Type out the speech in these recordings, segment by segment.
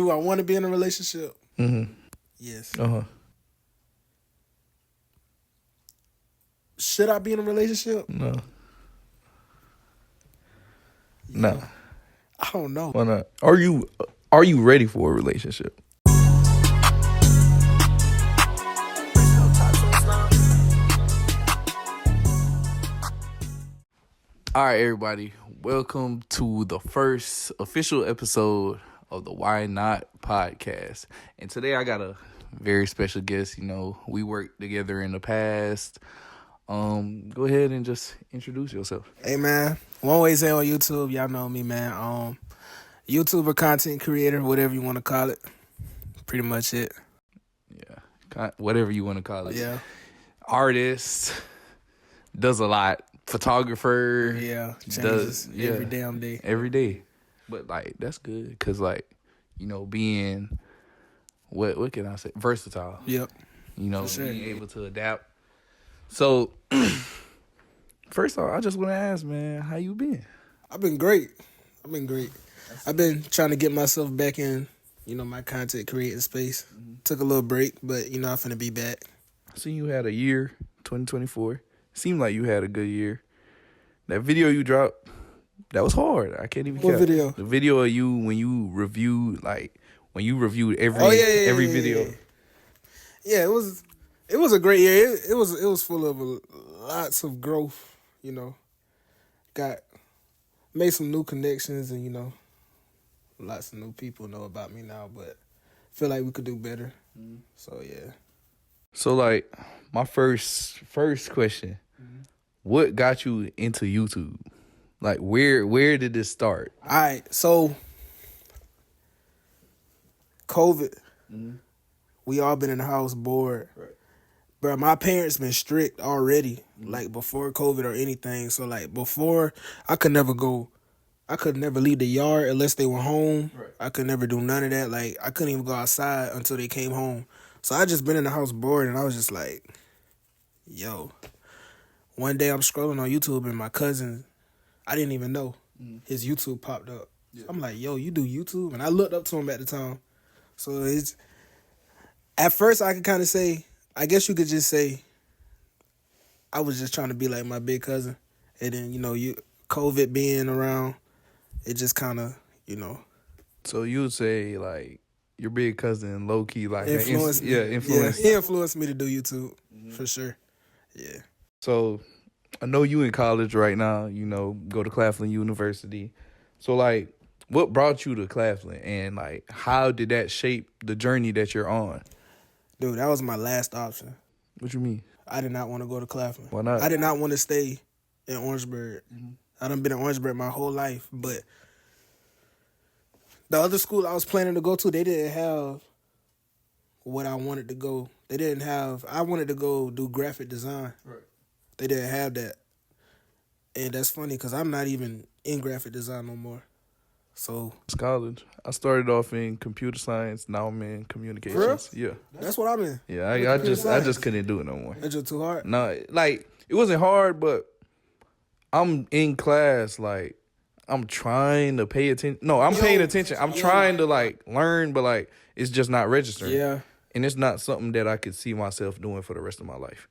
Do I want to be in a relationship? Mm-hmm. Yes. Uh-huh. Should I be in a relationship? No. Yeah. No. I don't know. Why not? Are you ready for a relationship? All right, everybody. Welcome to the first official episode of the Why Not podcast. And today I got a very special guest. You know, we worked together in the past. Go ahead and just introduce yourself. Hey, man. One Way Zay on YouTube. Y'all know me, man. YouTuber, content creator, whatever you want to call it. Pretty much it. Yeah, whatever you want to call it. Yeah. Artist, does a lot. Photographer. Yeah. Changes every damn day. Every day. But, like, that's good because, like, you know, being, what can I say? Versatile. Yep. You know, For sure. being able to adapt. So, first off, I just want to ask, man, how you been? I've been great. I've been trying to get myself back in, my content creating space. Took a little break, but, I'm finna be back. I seen you had a year, 2024. Seemed like you had a good year. That video you dropped, that was hard. I can't even What count. video? The video of you when you reviewed every every video. Yeah, it was a great year. It was full of lots of growth, made some new connections and, lots of new people know about me now, but feel like we could do better. So, yeah. So, like, my first question, what got you into YouTube? Like, where did this start? All right, so COVID, we all been in the house bored. Right. Bro, my parents been strict already, like before COVID or anything. So, like, before, I could never leave the yard unless they were home. Right. I could never do none of that. Like, I couldn't even go outside until they came home. So I just been in the house bored, and I was just like, yo. One day I'm scrolling on YouTube, and my cousin, I didn't even know, his YouTube popped up. Yeah. I'm like, yo, you do YouTube? And I looked up to him at the time. So at first I could kind of say, I guess you could just say, I was just trying to be like my big cousin. And then, COVID being around, it just kind of, So you would say, like, your big cousin low key like influenced me. influenced. Yeah, he influenced me to do YouTube for sure. Yeah. So I know you in college right now. Go to Claflin University. So, like, what brought you to Claflin, and, like, how did that shape the journey that you're on? Dude, that was my last option. What you mean? I did not want to go to Claflin. Why not? I did not want to stay in Orangeburg. I done been in Orangeburg my whole life, but the other school I was planning to go to, they didn't have what I wanted to go. I wanted to go do graphic design. Right. They didn't have that. And that's funny because I'm not even in graphic design no more. So It's college. I started off in computer science. Now I'm in communications. For real? Yeah. that's what I'm in. Yeah, I just couldn't do it no more. That's just too hard. No, like, it wasn't hard, but I'm in class, like, I'm trying to pay attention. No, I'm paying attention. I'm trying to, like, learn, but, like, it's just not registering. Yeah. And it's not something that I could see myself doing for the rest of my life.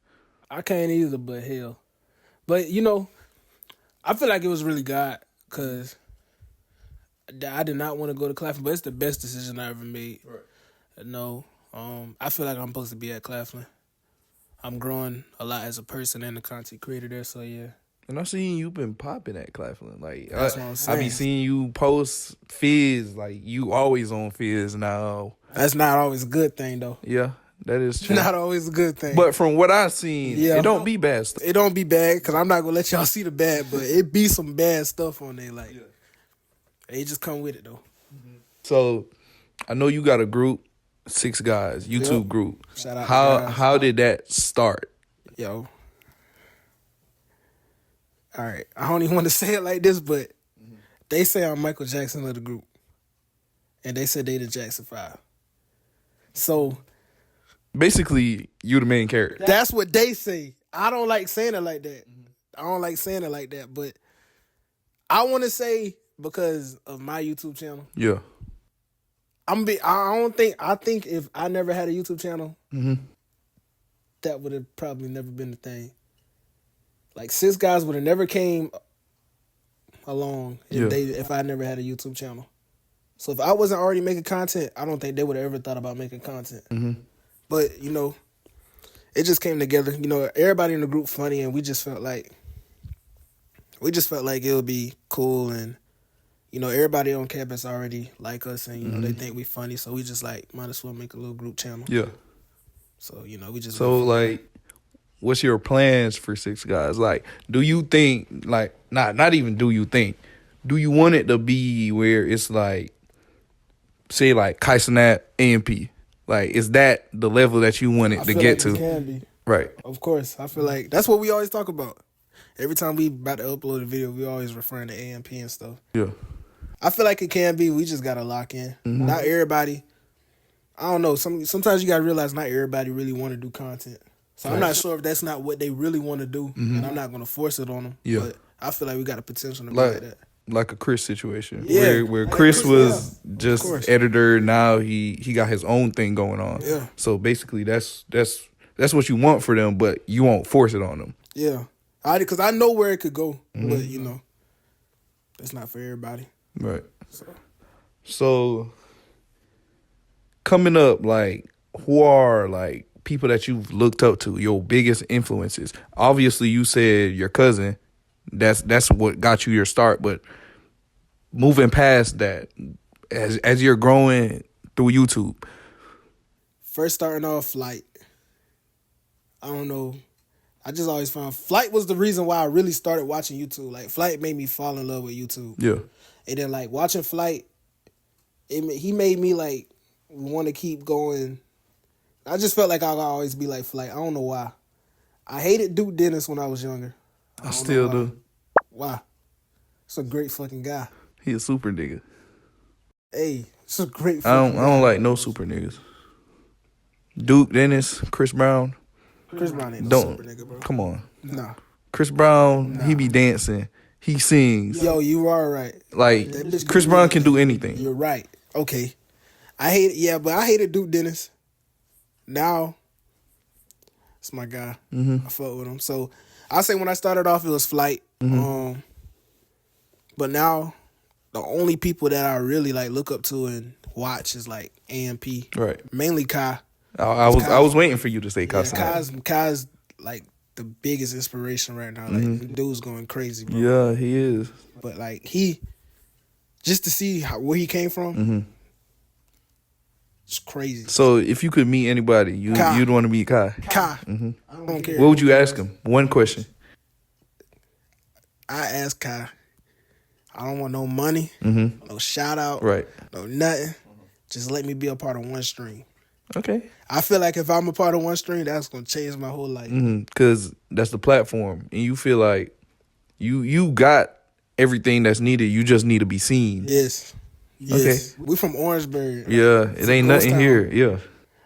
I can't either, but hell. But, I feel like it was really God because I did not want to go to Claflin, but it's the best decision I ever made. Right. No, I feel like I'm supposed to be at Claflin. I'm growing a lot as a person and a content creator there, so yeah. And I seen you been popping at Claflin. Like, That's what I'm saying. I be seeing you post Fizz, like, you always on Fizz now. That's not always a good thing, though. Yeah, that is true. Not always a good thing. But from what I seen, it don't be bad stuff. It don't be bad, because I'm not going to let y'all see the bad, but it be some bad stuff on there. Like, it just come with it, though. So, I know you got a group, 6 guys, YouTube group. Shout out to guys. How did that start? Yo. All right. I don't even want to say it like this, but they say I'm Michael Jackson of the group. And they said they the Jackson 5. So Basically, you the main character. that's what they say. I don't like saying it like that. I don't like saying it like that, but I want to say because of my YouTube channel, Yeah. I think if I never had a YouTube channel, that would have probably never been the thing. Like 6 Guys would have never came along if I never had a YouTube channel. So if I wasn't already making content, I don't think they would have ever thought about making content. But, you know, it just came together. You know, everybody in the group funny, and we just felt like it would be cool, and you know, everybody on campus already like us, and you know, they think we funny, so we just like might as well make a little group channel. Yeah. So, you know, we just like, what's your plans for 6 Guys? Like, do you think, like, not even do you think, do you want it to be where it's like, say like Kaisenat AMP? Like, is that the level that you want it to get to? It can be. Right. Of course. I feel like that's what we always talk about. Every time we about to upload a video, we always referring to AMP and stuff. Yeah. I feel like it can be. We just gotta lock in. Not everybody. I don't know. Sometimes you gotta realize not everybody really want to do content. So I'm not sure if that's not what they really want to do, and I'm not gonna force it on them. Yeah. But I feel like we got a potential to be like that. Like a Chris situation, Yeah. where Chris was Of just course. editor. Now he got his own thing going on. Yeah. So basically, that's what you want for them, but you won't force it on them. Yeah, because I know where it could go, but you know, that's not for everybody. Right. So coming up, like, who are like people that you've looked up to, your biggest influences? Obviously, you said your cousin. That's what got you your start, but moving past that, as you're growing through YouTube. First starting off, Flight. I don't know. I just always found Flight was the reason why I really started watching YouTube. Like, Flight made me fall in love with YouTube. Yeah. And then, like, watching Flight, he made me, like, want to keep going. I just felt like I'll always be like Flight. I don't know why. I hated Duke Dennis when I was younger. I still do. Why? It's a great fucking guy. He a super nigga. Hey, it's a great I fucking don't like no super niggas. Duke Dennis, Chris Brown. Chris Brown ain't no super nigga, bro. Come on. Nah. Chris Brown, he be dancing. He sings. Yo, you are right. Like, Chris Brown can do anything. You're right. Okay. I hated Duke Dennis. Now, it's my guy. I fuck with him. So, I say when I started off, it was Flight. But now, the only people that I really like look up to and watch is like AMP. Right. Mainly Kai. I was waiting for you to say Kai. Kai's like the biggest inspiration right now. Like, the dude's going crazy, bro. Yeah, he is. But like just to see where he came from, it's crazy. So if you could meet anybody, you'd want to meet Kai. Kai. I don't care. What would you ask him? One question. I ask Kai. I don't want no money, no shout out, Right. no nothing. Just let me be a part of one stream. Okay. I feel like if I'm a part of one stream, that's gonna change my whole life. Because that's the platform, and you feel like you got everything that's needed. You just need to be seen. Yes. Okay. We from Orangeburg. Yeah, it ain't nothing here. Yeah.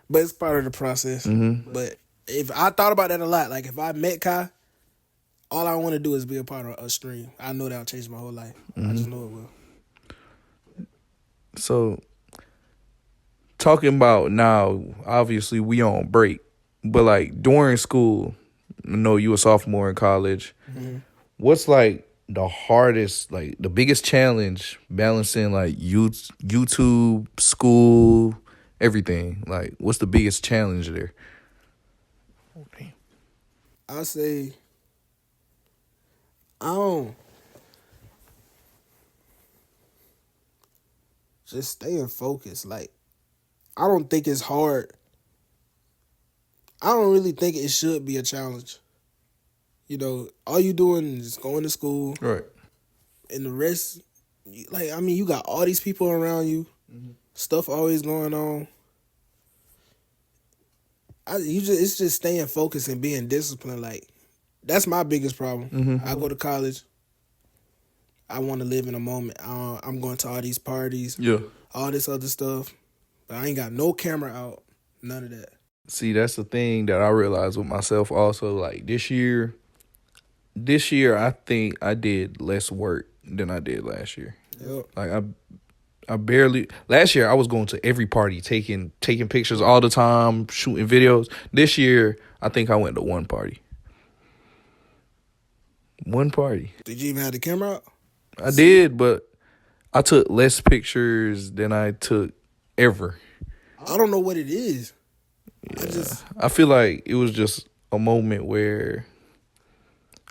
But it's part of the process. But if I thought about that a lot, like if I met Kai, all I want to do is be a part of a stream. I know that'll change my whole life. I just know it will. So, talking about now, obviously we on break, but like during school, I know you a sophomore in college. What's like the hardest, like the biggest challenge balancing like YouTube, school, everything? Like, what's the biggest challenge there? I say, just staying focused. Like, I don't think it's hard. I don't really think it should be a challenge. You know, all you doing is going to school. Right. And the rest, you got all these people around you. Stuff always going on. It's just staying focused and being disciplined. Like, that's my biggest problem. I go to college. I want to live in a moment. I'm going to all these parties. Yeah. All this other stuff. But I ain't got no camera out. None of that. See, that's the thing that I realized with myself also. Like, this year, I think I did less work than I did last year. Yep. Like, I barely. Last year, I was going to every party, taking pictures all the time, shooting videos. This year, I think I went to one party. One party. Did you even have the camera out? I did, but I took less pictures than I took ever. I don't know what it is. I feel like it was just a moment where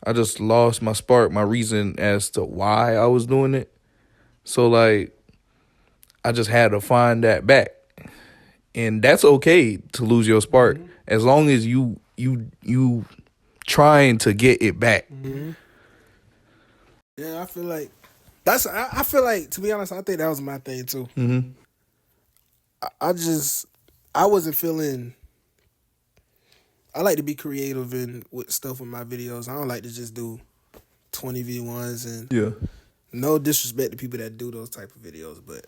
I just lost my spark, my reason as to why I was doing it. So, like, I just had to find that back. And that's okay to lose your spark as long as you trying to get it back. Yeah, I feel like I feel like, to be honest, I think that was my thing too. I wasn't feeling. I like to be creative and with stuff with my videos. I don't like to just do 20 V1s, and Yeah. no disrespect to people that do those type of videos, but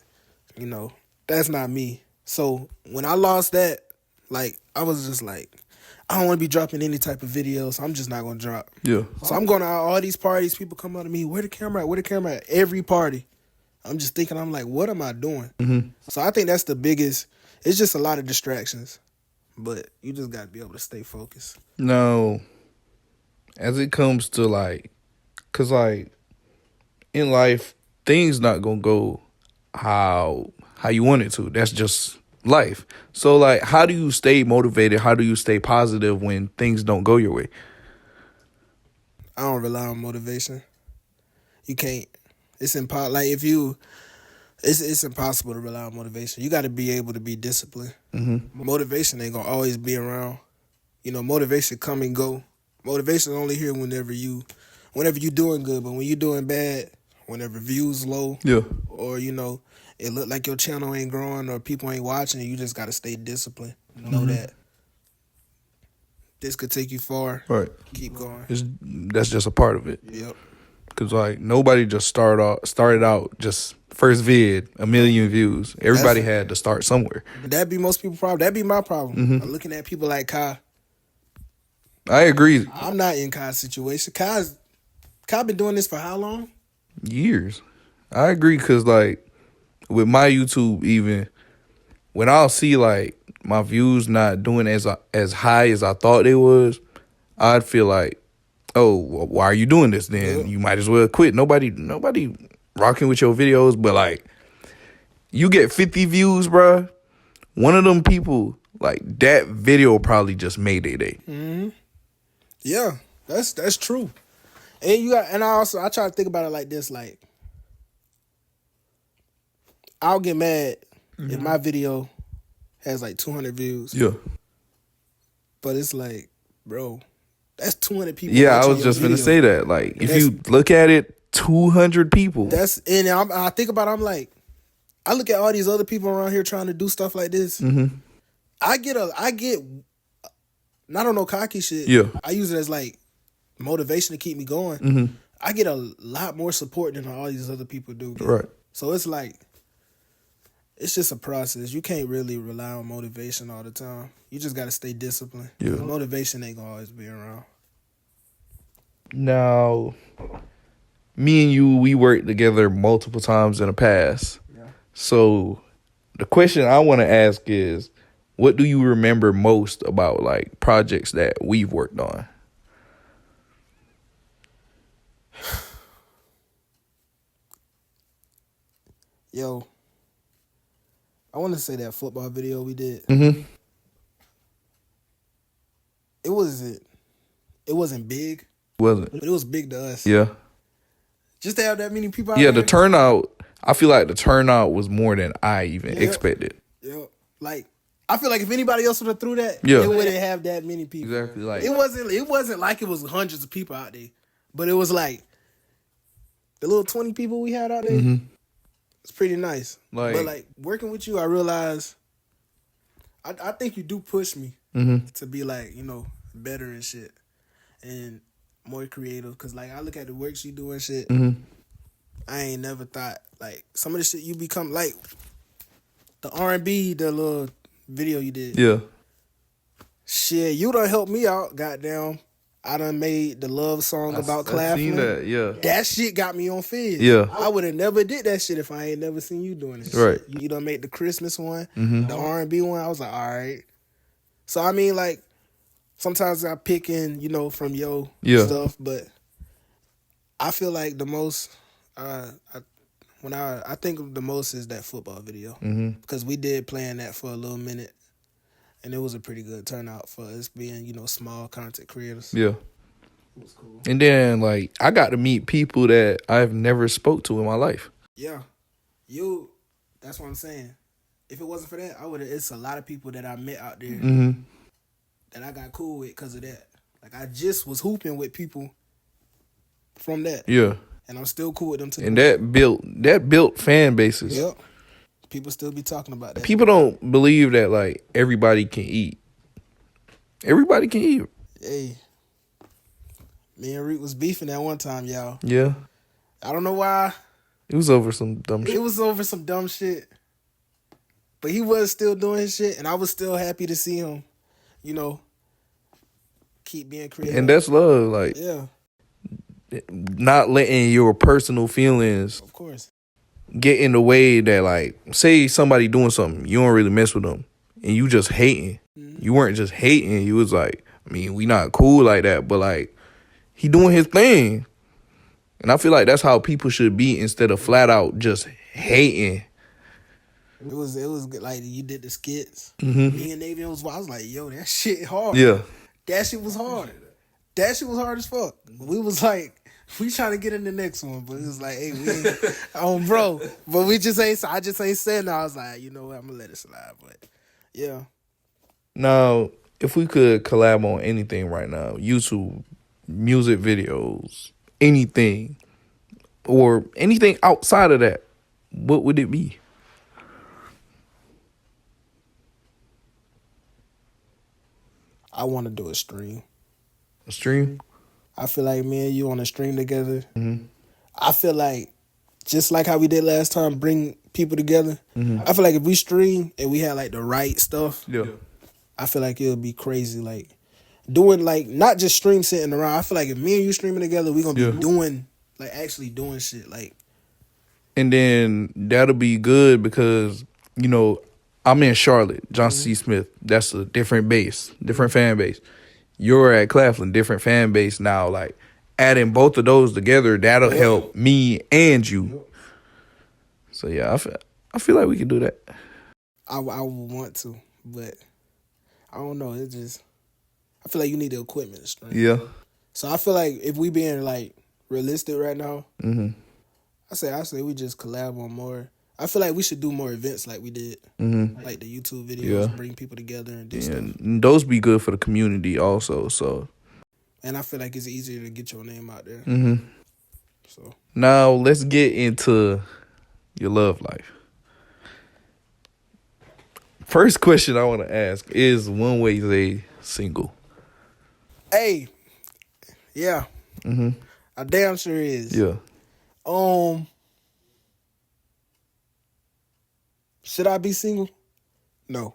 you know, that's not me. So when I lost that, like, I was just like, I don't want to be dropping any type of videos. So I'm just not gonna drop. Yeah. So I'm going to all these parties. People come up to me, where the camera at? Where the camera at? Every party. I'm just thinking, I'm like, what am I doing? So I think that's the biggest. It's just a lot of distractions, but you just got to be able to stay focused. No, as it comes to, like, because, like, in life, things not going to go how you want it to. That's just life. So, like, how do you stay motivated? How do you stay positive when things don't go your way? I don't rely on motivation. You can't. It's impossible. Like, it's impossible to rely on motivation. You got to be able to be disciplined. Motivation ain't gonna always be around. You know, motivation come and go. Motivation is only here whenever you doing good, but when you doing bad, whenever views low, Yeah. or you know, it look like your channel ain't growing or people ain't watching, you just got to stay disciplined. Know that this could take you far. Right. Keep going. That's just a part of it. Yep. Because, like, nobody just started out just first vid, 1 million views. Everybody had to start somewhere. That'd be most people's problem. That'd be my problem. I'm looking at people like Kai. I agree. I'm not in Kai's situation. Kai been doing this for how long? Years. I agree because, like, with my YouTube, even when I'll see, like, my views not doing as high as I thought they was, I'd feel like, oh, well, why are you doing this then? Yeah. You might as well quit. Nobody rocking with your videos, but, like, you get 50 views, bruh. One of them people, like, that video probably just made their day. Yeah, that's true. And I try to think about it like this, like, I'll get mad if my video has like 200 views. Yeah. But it's like, bro, that's 200 people. Yeah, I watching was your just video. gonna say that. Like, if you look at it, 200 people. I think about it, I'm like, I look at all these other people around here trying to do stuff like this. I get not on no cocky shit. Yeah. I use it as like motivation to keep me going. I get a lot more support than all these other people do. Right. So it's like, it's just a process. You can't really rely on motivation all the time. You just got to stay disciplined. Yeah. Motivation ain't gonna always be around. Now, me and you, we worked together multiple times in the past. Yeah. So the question I want to ask is, what do you remember most about, like, projects that we've worked on? Yo, I want to say that football video we did. It wasn't big, Wasn't? but it was big to us. Yeah. Just to have that many people out Yeah, there. the turnout, I feel like the turnout was more than I even expected. Yeah. Like, I feel like if anybody else would have threw that, Yeah. it wouldn't have that many people. Exactly. Like, It wasn't like it was hundreds of people out there, but it was like the little 20 people we had out there. It's pretty nice. Like- but like working with you, I realized I think you do push me to be like, you know, better and shit and more creative. Cause like I look at the works you do and shit. I ain't never thought like some of the shit you become like the R&B, the little video you did. yeah. Shit, you done helped me out, goddamn. I done made the love song about I Claflin. seen that, yeah. That shit got me on Fizz. Yeah. I would have never did that shit if I ain't never seen you doing this Right. shit. You done made the Christmas one, the R&B one. I was like, all right. So, I mean, like, sometimes I pick in, from your stuff, but I feel like the most, I think of the most is that football video. Because we did plan that for a little minute. And it was a pretty good turnout for us being, small content creators. Yeah. It was cool. And then, like, I got to meet people that I've never spoke to in my life. Yeah. That's what I'm saying. If it wasn't for that, it's a lot of people that I met out there that I got cool with because of that. Like, I just was hooping with people from that. Yeah. And I'm still cool with them today. And that built fan bases. Yep. People still be talking about that. People don't believe that, like, everybody can eat. Everybody can eat. Hey. Me and Reek was beefing at one time, y'all. Yeah. I don't know why. It was over some dumb shit. It was over some dumb shit. But he was still doing his shit, and I was still happy to see him, keep being creative. And that's love, like, yeah, not letting your personal feelings of course get in the way that, like, say somebody doing something, you don't really mess with them, and you just hating. You weren't just hating. You was like, I mean, we not cool like that, but, like, he doing his thing. And I feel like that's how people should be instead of flat out just hating. It was good. Like, you did the skits. Me and Navy I was like, yo, that shit hard. Yeah. That shit was hard. That shit was hard as fuck. We was like, we trying to get in the next one, but it was like, hey, we ain't, bro. But I just ain't saying that. I was like, you know what, I'm gonna let it slide. But yeah. Now, if we could collab on anything right now, YouTube, music videos, anything, or anything outside of that, what would it be? I want to do a stream. A stream? I feel like me and you on a stream together. I feel like, just like how we did last time, bring people together. I feel like if we stream and we had, like, the right stuff, Yeah. I feel like it would be crazy. Like, doing, like, not just stream sitting around. I feel like if me and you streaming together, we going to be doing, like, actually doing shit. Like, and then that'll be good because, I'm in Charlotte, Johnson C. Smith. That's a different base, different fan base. You're at Claflin, different fan base now. Like, adding both of those together, that'll help me and you. So, yeah, I feel like we can do that. I would want to, but I don't know. It just, I feel like you need the equipment to stream. Yeah. So I feel like if we being, like, realistic right now, I say we just collab on more. I feel like we should do more events like we did, like the YouTube videos, bring people together and do stuff. And those be good for the community also. So, and I feel like it's easier to get your name out there. So now let's get into your love life. First question I want to ask is, when was they single? Hey, yeah, I damn sure is. Yeah. Should I be single? No.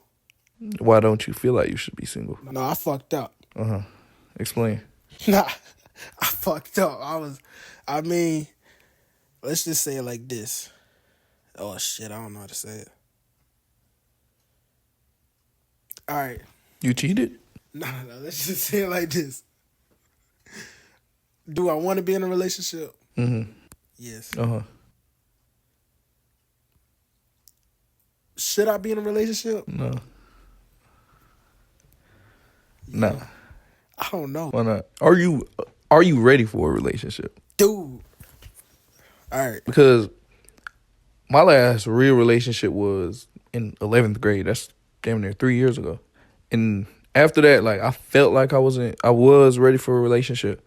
Why don't you feel like you should be single? No, I fucked up. Explain. Nah, I fucked up. Let's just say it like this. Oh, shit, I don't know how to say it. All right. You cheated? No, let's just say it like this. Do I want to be in a relationship? Yes. Should I be in a relationship? No. Yeah. No. I don't know. Why not? Are you ready for a relationship? Dude. All right. Because my last real relationship was in 11th grade. That's damn near 3 years ago. And after that, like, I felt like I was ready for a relationship,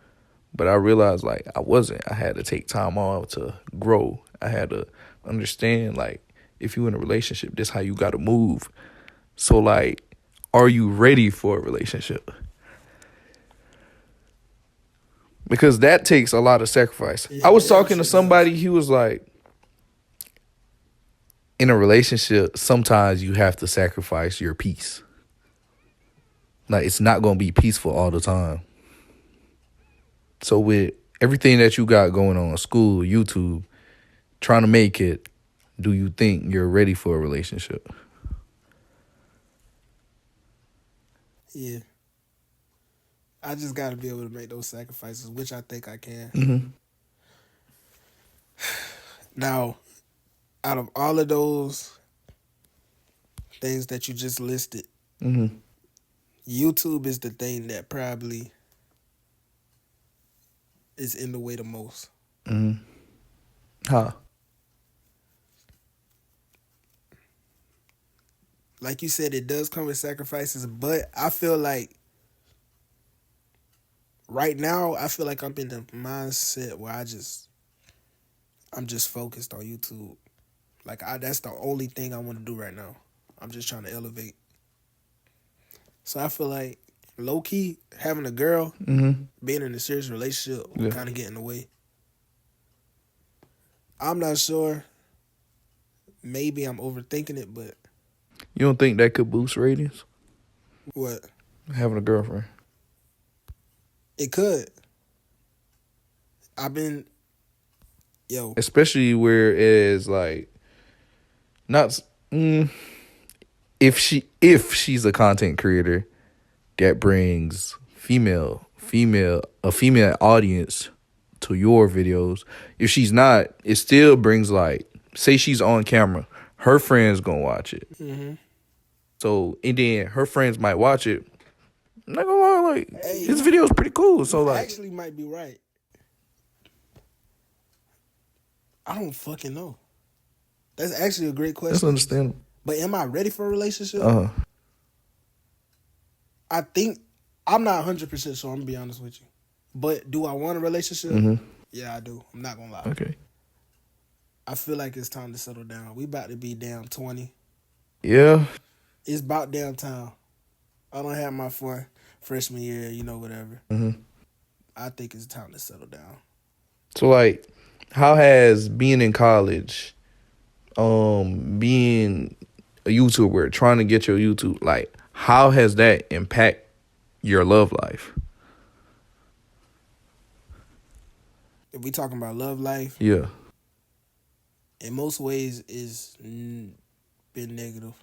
but I realized, like, I wasn't. I had to take time off to grow. I had to understand, like, if you're in a relationship, this how you got to move. So, like, are you ready for a relationship? Because that takes a lot of sacrifice. Yeah, I was talking to somebody, he was like, in a relationship, sometimes you have to sacrifice your peace. Like, it's not going to be peaceful all the time. So with everything that you got going on, school, YouTube, trying to make it, do you think you're ready for a relationship? Yeah. I just got to be able to make those sacrifices, which I think I can. Mm-hmm. Now, out of all of those things that you just listed, Mm-hmm. YouTube is the thing that probably is in the way the most. Mm-hmm. How? Like you said, it does come with sacrifices, but I feel like right now, I feel like I'm in the mindset where I'm just focused on YouTube. Like that's the only thing I want to do right now. I'm just trying to elevate. So I feel like low key having a girl, Mm-hmm. being in a serious relationship, Yeah. kind of get in the way. I'm not sure. Maybe I'm overthinking it, but You don't think that could boost ratings? what? Having a girlfriend. It could. I've been, yo, Especially where it's like not if she's a content creator that brings a female audience to your videos. If she's not, it still brings like, say she's on camera, her friends gonna watch it. mm-hmm. So and then her friends might watch it. I'm not gonna lie, like Hey, his video is pretty cool. So you like, actually might be right. I don't fucking know. That's actually a great question. that's understandable. But am I ready for a relationship? Uh-huh. I think I'm not 100% sure. I'm gonna be honest with you. But do I want a relationship? Mm-hmm. Yeah, I do. I'm not gonna lie. Okay. I feel like it's time to settle down. We about to be damn 20. Yeah. It's about damn time. I don't have my fun freshman year, whatever. Mm-hmm. I think it's time to settle down. So like, how has being in college, being a YouTuber, trying to get your YouTube, like, how has that impact your love life? If we talking about love life, Yeah. in most ways, is been negative.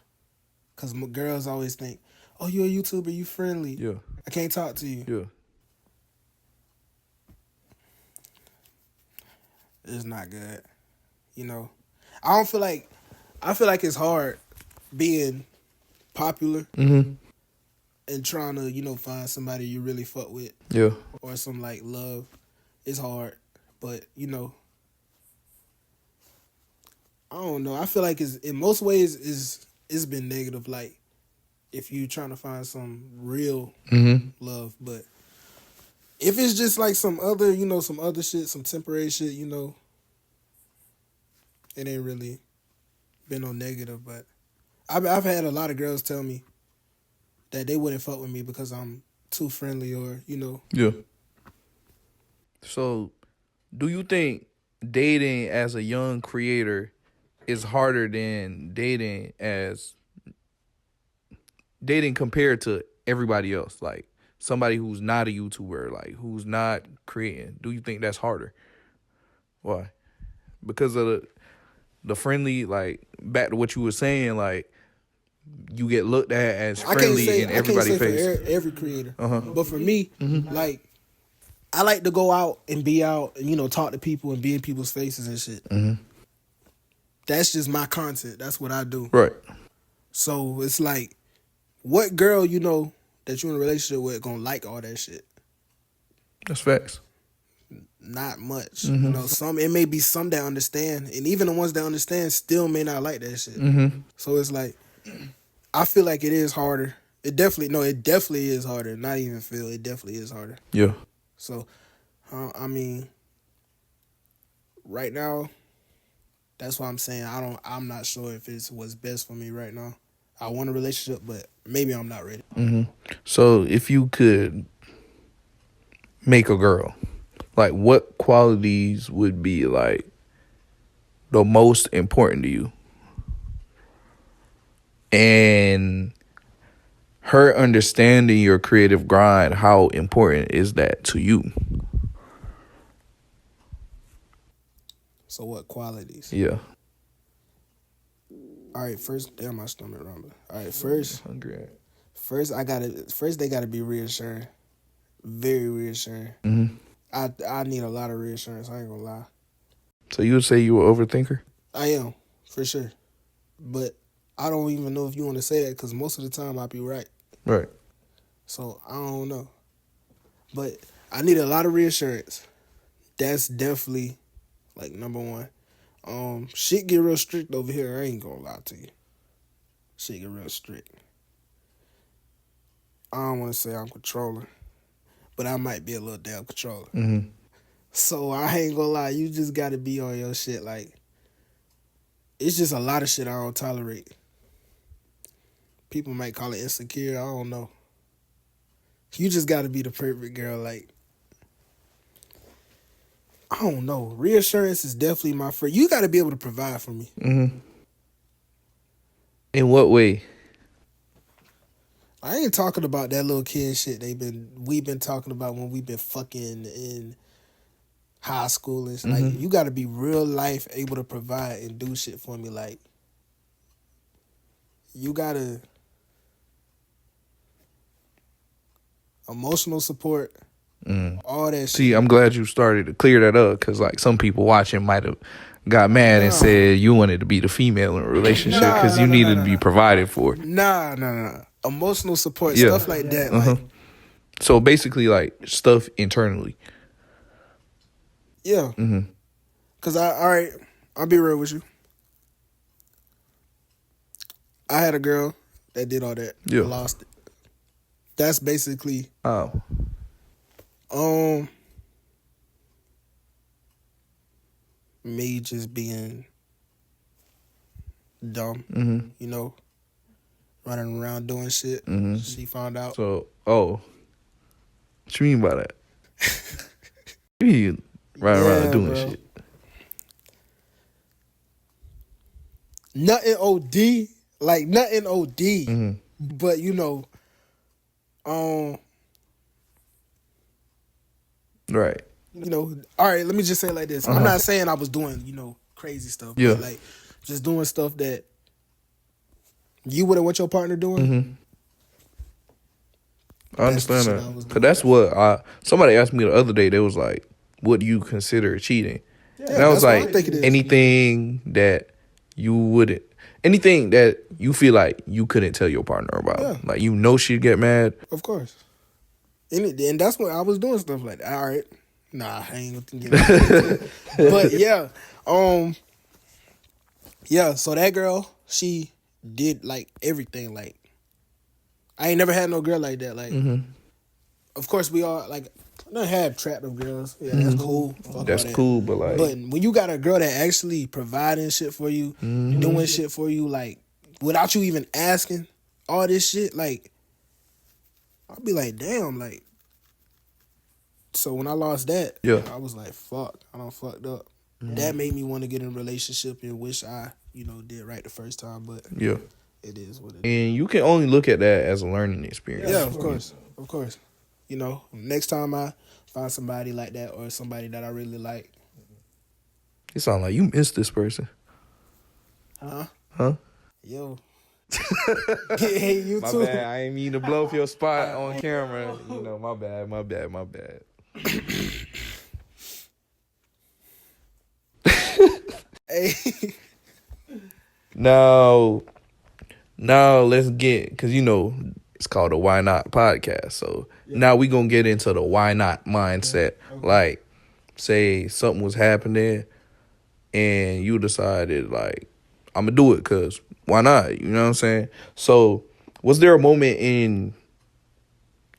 Because girls always think, oh, you're a YouTuber, you friendly. Yeah. I can't talk to you. Yeah. It's not good. I feel like it's hard being popular Mm-hmm. and trying to, find somebody you really fuck with Yeah. or some like love. It's hard. But, I don't know. I feel like it's in most ways it's been negative. Like if you trying to find some real Mm-hmm. love, but if it's just like some other shit, some temporary shit, it ain't really been no negative. But I've had a lot of girls tell me that they wouldn't fuck with me because I'm too friendly or Yeah. So, do you think dating as a young creator is harder than dating compared to everybody else? Like somebody who's not a YouTuber, like who's not creating. Do you think that's harder? Why? Because of the friendly, like back to what you were saying, like you get looked at as friendly in everybody's face. For every creator, Uh-huh. but for me, like I like to go out and be out and talk to people and be in people's faces and shit. Mm-hmm. That's just my content. That's what I do. Right. So it's like, what girl that you're in a relationship with gonna like all that shit? That's facts. Not much. Mm-hmm. It may be some that understand, and even the ones that understand still may not like that shit. Mm-hmm. So it's like, I feel like it is harder. It definitely is harder. Not even feel, it definitely is harder. Yeah. So, I mean, right now, that's why I'm saying I'm not sure if it's what's best for me right now. I want a relationship, but maybe I'm not ready. Mm-hmm. So if you could make a girl, like what qualities would be like the most important to you? And her understanding your creative grind, how important is that to you? So what qualities? Yeah. All right, first, damn, my stomach rumbling. All right, first Hungry. they gotta be reassuring, very reassuring. Mm-hmm. I need a lot of reassurance. I ain't gonna lie. So you would say you an overthinker? I am for sure, but I don't even know if you want to say that because most of the time I be right. Right. So I don't know, but I need a lot of reassurance. That's definitely like number one. Shit get real strict over here. I ain't gonna lie to you. Shit get real strict. I don't want to say I'm controlling, but I might be a little damn controller. Mm-hmm. So I ain't gonna lie. You just gotta be on your shit. Like, it's just a lot of shit I don't tolerate. People might call it insecure. I don't know. You just gotta be the perfect girl. Like, I don't know. Reassurance is definitely my first. You gotta be able to provide for me. Mm-hmm. In what way? I ain't talking about that little kid shit we've been talking about when we've been fucking in high school and shit. Like, you gotta be real life able to provide and do shit for me. Like, you gotta emotional support, all that shit. See, I'm glad you started to clear that up because, like, some people watching might have got mad and said you wanted to be the female in a relationship because you needed to be provided for. Nah. Emotional support, stuff like that. Like, so basically, like, stuff internally. yeah. Cause I'll be real with you. I had a girl that did all that. Yeah. Lost it. That's basically Oh. Me just being dumb. You know, running around doing shit. She found out. So, what you mean by that? You running around doing shit. Nothing OD. Like, nothing OD. But, you know, Right. you know, all right, let me just say it like this. I'm not saying I was doing, you know, crazy stuff. Yeah. But, like, just doing stuff that you wouldn't want your partner doing. I understand that. Because that's what somebody asked me the other day. They was like, what do you consider cheating? Yeah, and I was that's like, what I think it is. anything that you feel like you couldn't tell your partner about. Yeah. Like, you know she'd get mad. Of course. And that's when I was doing stuff like that. All right. Nah, I ain't gonna get into it. But yeah. Yeah, so that girl, she did like everything. Like, I ain't never had no girl like that. Like, of course we all like I had attractive girls. Yeah, that's cool. Fuck That's all that. cool, but like, But when you got a girl that actually providing shit for you, doing shit for you, like, without you even asking all this shit, like, I'll be like, damn, like. So when I lost that, Yeah. I was like, fuck, I done fucked up. That made me want to get in a relationship and wish I, you know, did right the first time. But yeah. it is what it is. And you can only look at that as a learning experience. Yeah, of course. You know, next time I find somebody like that or somebody that I really like. It sounds like you miss this person. Huh? Yo. Hey, you My too. bad. I ain't mean to blow up your spot on camera. You know, my bad. Hey. Now let's get, because you know it's called the Why Not podcast. So now we gonna get into the why not mindset. Okay. Like, say something was happening and you decided, like, I'm gonna do it because why not? You know what I'm saying? So was there a moment in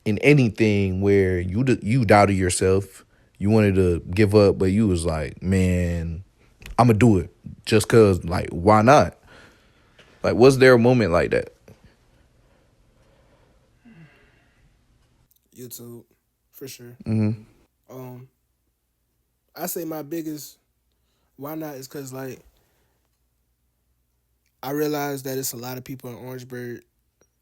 anything where you doubted yourself, you wanted to give up, but you was like, man, I'm gonna do it just because, like, why not? Like, was there a moment like that? YouTube, for sure. I say my biggest why not is because, like, I realized that it's a lot of people in Orangeburg.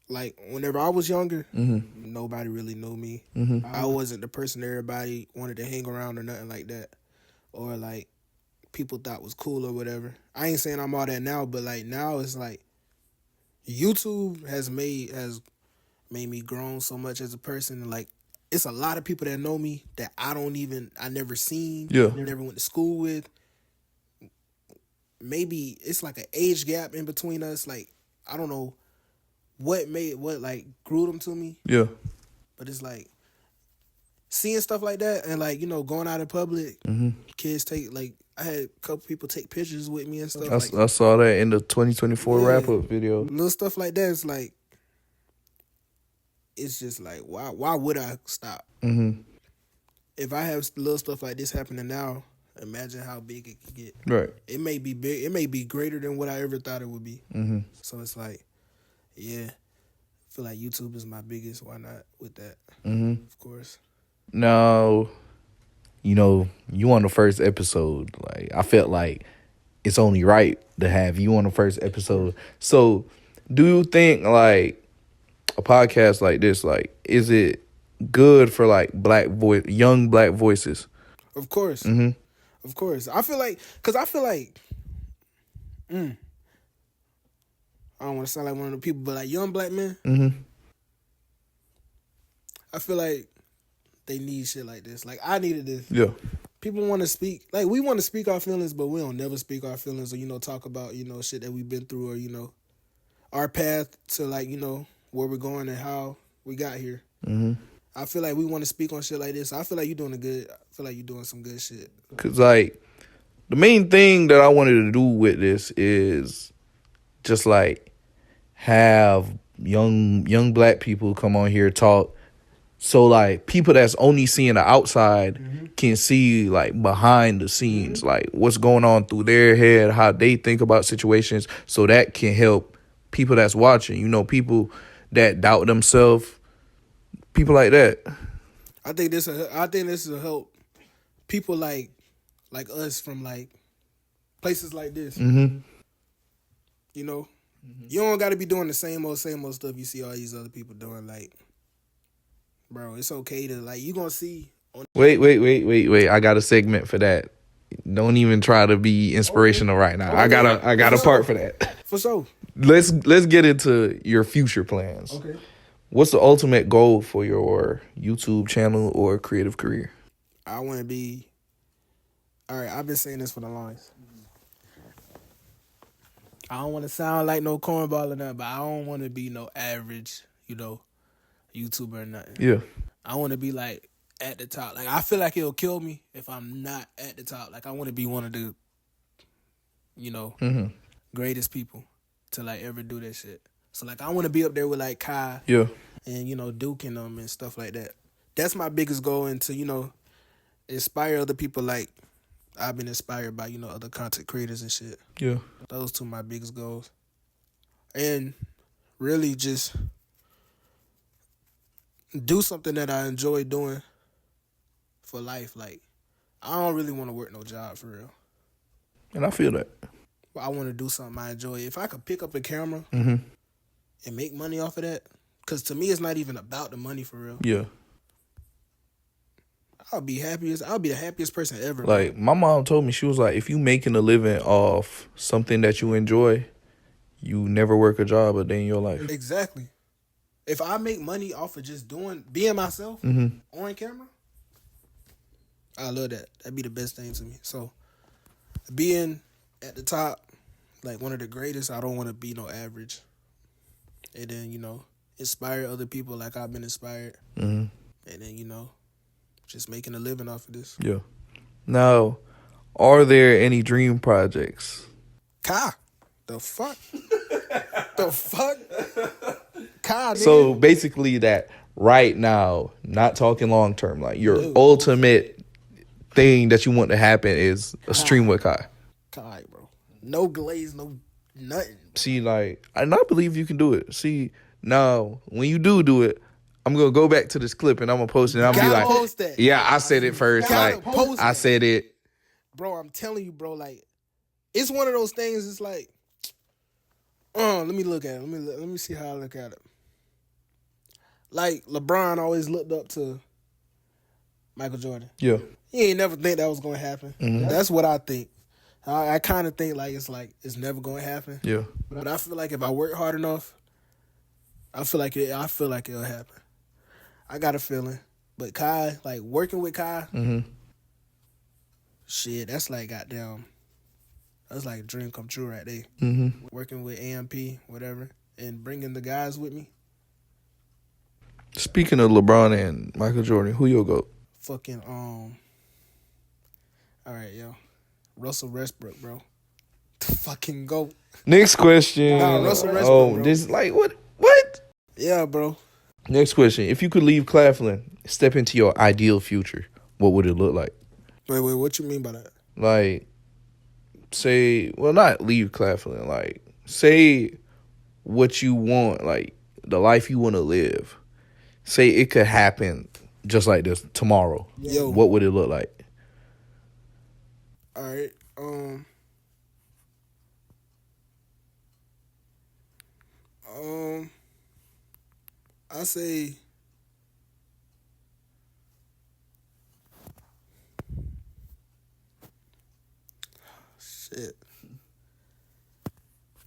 Like, whenever I was younger, nobody really knew me. I wasn't the person everybody wanted to hang around or nothing like that. Or, like, people thought was cool or whatever. I ain't saying I'm all that now, but like now it's like YouTube has made me grown so much as a person. Like it's a lot of people that know me that I never seen, never went to school with. Maybe it's like an age gap in between us. Like I don't know what like grew them to me. Yeah. But it's like seeing stuff like that and like, going out in public, kids I had a couple people take pictures with me and stuff. I saw that in the 2024 wrap-up video. Little stuff like that. It's like, it's just like, why would I stop? Mm-hmm. If I have little stuff like this happening now, imagine how big it could get. Right. It may be big. It may be greater than what I ever thought it would be. Mm-hmm. So it's like, yeah, I feel like YouTube is my biggest. Why not with that? Mm-hmm. Of course. Now, you on the first episode. Like, I felt like it's only right to have you on the first episode. So, do you think, like, a podcast like this, like, is it good for, like, young black voices? Of course. Mm-hmm. Of course. I feel like, I don't want to sound like one of the people, but like young black men, I feel like they need shit like this. Like I needed this. Yeah. People want to speak, like we want to speak our feelings, but we don't never speak our feelings or, talk about, shit that we've been through or, our path to like, where we're going and how we got here. Mm-hmm. I feel like we want to speak on shit like this. I feel like you're doing some good shit. Because, like, the main thing that I wanted to do with this is just, like, have young black people come on here talk. So, like, people that's only seeing the outside can see, like, behind the scenes, like, what's going on through their head, how they think about situations. So that can help people that's watching, people that doubt themselves, people like that. I think this will help people like us from, like, places like this. Mm-hmm. You don't got to be doing the same old stuff you see all these other people doing. Like, bro, it's okay to, like, you gonna see. Wait. I got a segment for that. Don't even try to be inspirational right now. I got a part for that. For sure. Let's get into your future plans. Okay. What's the ultimate goal for your YouTube channel or creative career? I want to be. All right, I've been saying this for the longest. I don't want to sound like no cornball or nothing, but I don't want to be no average, YouTuber or nothing. Yeah. I want to be like at the top. Like I feel like it'll kill me if I'm not at the top. Like I want to be one of the, greatest people to like ever do that shit. So like I want to be up there with like Kai, Yeah, and Duke and them and stuff like that. That's my biggest goal, and to inspire other people like I've been inspired by other content creators and shit. yeah. Those two my biggest goals, and really just do something that I enjoy doing for life. Like I don't really want to work no job for real. And I feel that. But I want to do something I enjoy. If I could pick up a camera and make money off of that, because to me it's not even about the money for real. Yeah. I'll be the happiest person ever. Like my mom told me, she was like, if you making a living off something that you enjoy, you never work a job a day in your life. Exactly. If I make money off of just being myself on camera, I love that. That'd be the best thing to me. So being at the top, like one of the greatest, I don't want to be no average. And then, inspire other people like I've been inspired. And then, just making a living off of this. Yeah. Now, are there any dream projects? Kai. The fuck? The fuck? Kai, nigga. So basically that right now, not talking long term, like your ultimate thing that you want to happen is a stream with Kai. Kai, bro. No glaze, no nothing. See, like, and I believe you can do it. See, now, when you do it, I'm going to go back to this clip and I'm going to post it. And I'm going to be like, post that. Yeah, I said it first. Like, I said it. Bro, I'm telling you, bro, like, it's one of those things, it's like, let me look at it. Let me see how I look at it. Like, LeBron always looked up to Michael Jordan. Yeah. He ain't never think that was going to happen. That's what I think. I kind of think like it's never gonna happen. Yeah. But I feel like if I work hard enough, I feel like it'll happen. I got a feeling. But Kai, like working with Kai, shit, that's like goddamn. That's like a dream come true right there. Working with AMP, whatever, and bringing the guys with me. Speaking of LeBron and Michael Jordan, who your GOAT? Fucking all right, yo, Russell Westbrook, bro. Fucking go. Next question. Nah, Russell Westbrook, bro. This like what? What? Yeah, bro. Next question. If you could leave Claflin, step into your ideal future, what would it look like? Wait, what you mean by that? Like, say, well, not leave Claflin. Like, say what you want, like the life you want to live. Say it could happen just like this tomorrow. Yo. What would it look like? All right. I say shit.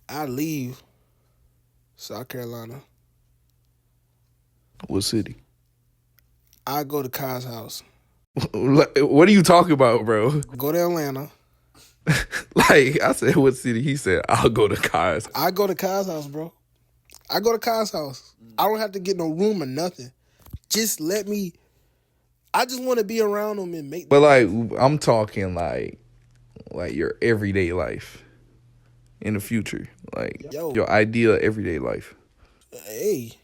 I leave South Carolina. What city? I go to Kai's house. What are you talking about, bro? Go to Atlanta. Like, I said, what city? He said, I'll go to Kai's. I go to Kai's house, bro. I go to Kai's house. I don't have to get no room or nothing. Just let me. I just want to be around them and make. But like, I'm talking like your everyday life in the future, like your ideal everyday life. Hey,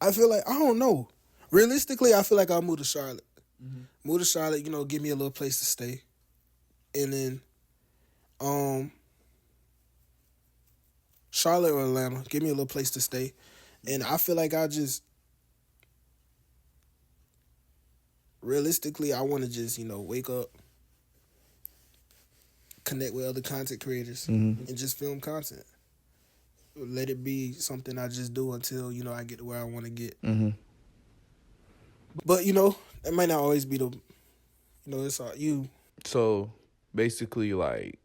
I feel like I don't know. Realistically, I feel like I'll move to Charlotte. Move to Charlotte, give me a little place to stay, and then, Charlotte or Atlanta, give me a little place to stay, and I feel like realistically, I want to just wake up, connect with other content creators, and just film content. Let it be something I just do until I get to where I want to get. But it might not always be the, it's all you. So basically, like,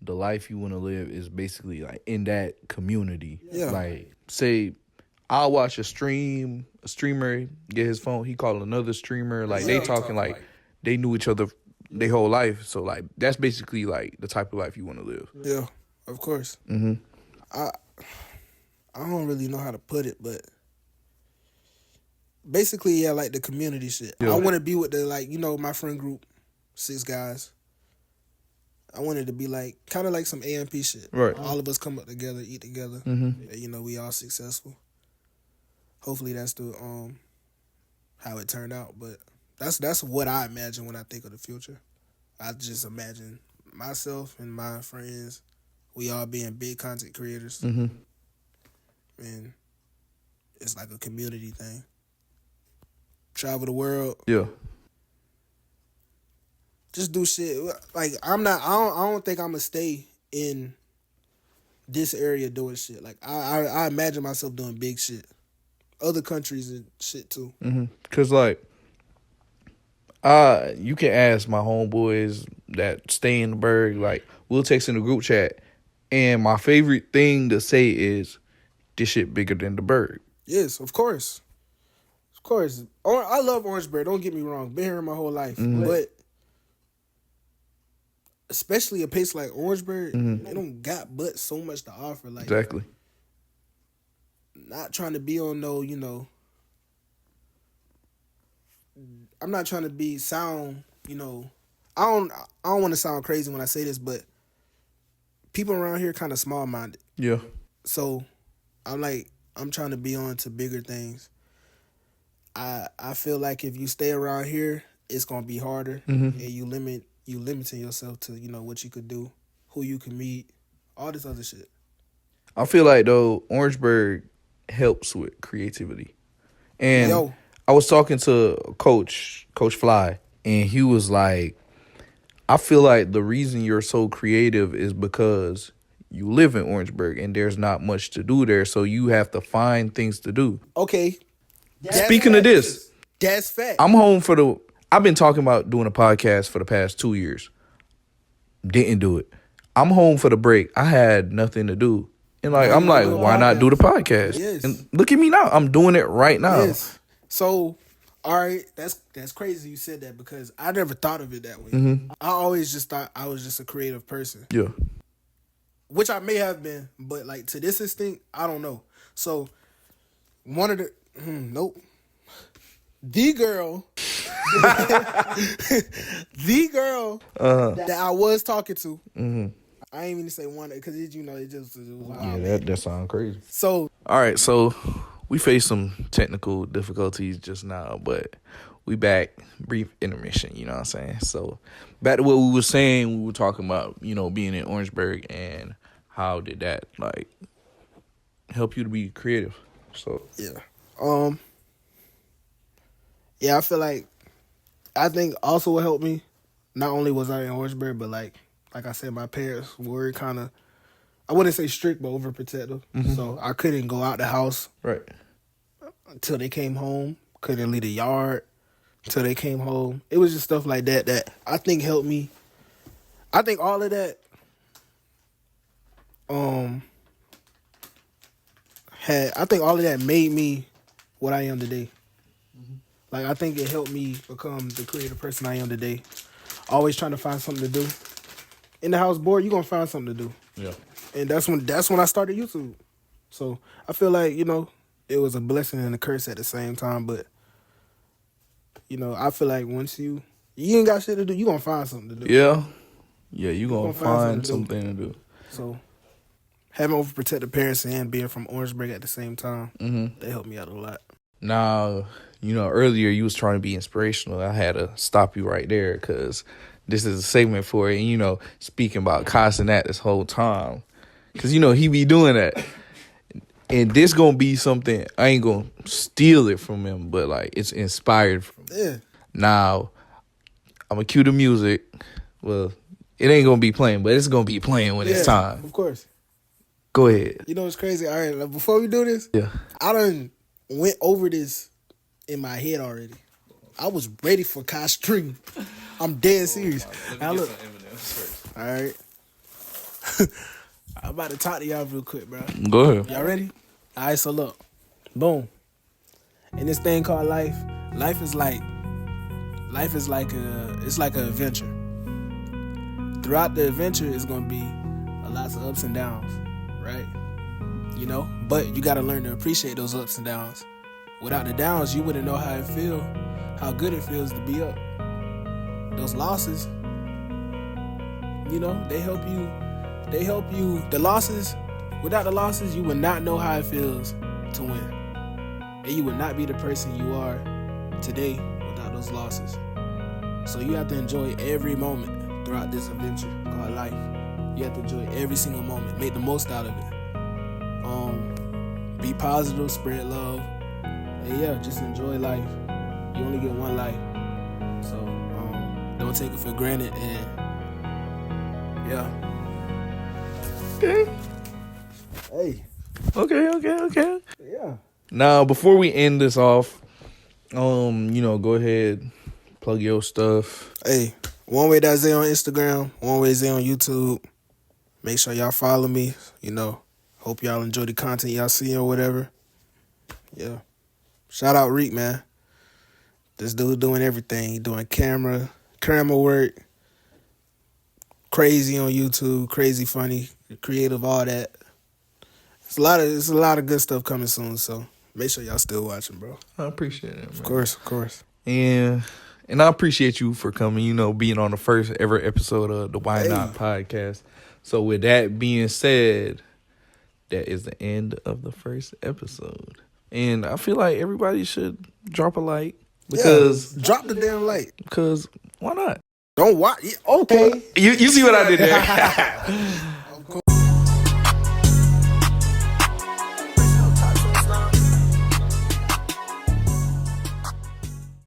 the life you want to live is basically like in that community. Yeah. Like, say, I'll watch a streamer get his phone. He called another streamer. Like, they talking like they knew each other their whole life. So like, that's basically like the type of life you want to live. Yeah, of course. I don't really know how to put it, but basically, yeah, like the community shit. Yeah. I want to be with the my friend group, 6 guys. I wanted to be like kind of like some AMP shit. Right. All of us come up together, eat together. And, we all successful. Hopefully, that's the how it turned out. But that's what I imagine when I think of the future. I just imagine myself and my friends, we all being big content creators. And it's like a community thing. Travel the world. Yeah. Just do shit. Like I don't think I'm gonna stay in this area doing shit. Like I imagine myself doing big shit. Other countries and shit too. Cause like, you can ask my homeboys that stay in the Berg. Like, we'll text in the group chat, and my favorite thing to say is, "This shit bigger than the Berg." Yes, of course. Of course. I love Orangeburg. Don't get me wrong. Been here my whole life, but especially a place like Orangeburg, they don't got but so much to offer. Like, Exactly. Not trying to be on no, I'm not trying to sound, I don't want to sound crazy when I say this, but people around here kind of small minded. Yeah. So I'm trying to be on to bigger things. I feel like if you stay around here, it's gonna be harder, and you limiting yourself to what you could do, who you can meet, all this other shit. I feel like though Orangeburg helps with creativity, and I was talking to Coach Fly, and he was like, I feel like the reason you're so creative is because you live in Orangeburg and there's not much to do there, so you have to find things to do. Okay. Speaking of this, that's fact. I've been talking about doing a podcast for the past 2 years. didn't do it. I'm home for the break. I had nothing to do. And like, I'm like, why not do the podcast? Yes. And look at me now. I'm doing it right now. Yes. So, all right, that's crazy you said that because I never thought of it that way. Mm-hmm. I always just thought I was just a creative person. Yeah. Which I may have been, but like to this extent, I don't know. So, one of the nope. The girl that I was talking to. Mm-hmm. I ain't even say one because it was Yeah, that sounds crazy. So all right, so we faced some technical difficulties just now, but we back. Brief intermission, you know what I'm saying? So back to what we were saying, we were talking about, being in Orangeburg and how did that like help you to be creative? So yeah, I think also what helped me, not only was I in Orangeburg, but like I said, my parents were kind of, I wouldn't say strict, but overprotective. Mm-hmm. So I couldn't go out the house right until they came home. Couldn't leave the yard until they came home. It was just stuff like that I think helped me. I think all of that made me what I am today. Mm-hmm. Like I think it helped me become the creative person I am today. Always trying to find something to do. In the house bored, you're gonna find something to do. Yeah. And that's when I started YouTube. So I feel like, it was a blessing and a curse at the same time, but I feel like once you ain't got shit to do, you gonna find something to do. Yeah. Yeah, you gonna find something to do. So having overprotective parents and being from Orangeburg at the same time, they helped me out a lot. Now, earlier you was trying to be inspirational. I had to stop you right there because this is a segment for it. And, speaking about Casanat this whole time. Because, he be doing that. And this going to be something, I ain't going to steal it from him, but, like, it's inspired from him. Yeah. Now, I'm going to cue the music. Well, it ain't going to be playing, but it's going to be playing when it's time. Of course. Go ahead. You know what's crazy? All right, like, before we do this, I done went over this in my head already. I was ready for Kai Stream. I'm dead serious. Now look. All right. I'm about to talk to y'all real quick, bro. Go ahead. Y'all ready? All right, so look. Boom. In this thing called life, it's like an adventure. Throughout the adventure, it's going to be lots of ups and downs, right? But you got to learn to appreciate those ups and downs. Without the downs, you wouldn't know how good it feels to be up. Those losses, they help you. The losses, without the losses, you would not know how it feels to win. And you would not be the person you are today without those losses. So you have to enjoy every moment throughout this adventure called life. You have to enjoy every single moment. Make the most out of it. Be positive, spread love. And just enjoy life. You only get one life. So don't take it for granted and Okay. Hey. Okay. Yeah. Now, before we end this off, go ahead, plug your stuff. Hey, One Way That Zay on Instagram, One Way Zay on YouTube. Make sure y'all follow me. Hope y'all enjoy the content y'all see or whatever. Yeah. Shout out Reek, man. This dude doing everything. He doing camera work. Crazy on YouTube, crazy funny, creative, all that. It's a lot of good stuff coming soon, so make sure y'all still watching, bro. I appreciate it, man. Of course. And I appreciate you for coming, being on the first ever episode of the Why Not podcast. So with that being said, that is the end of the first episode. And I feel like everybody should drop a like because drop the damn like. Because why not? Don't watch. Okay. You see what I did there?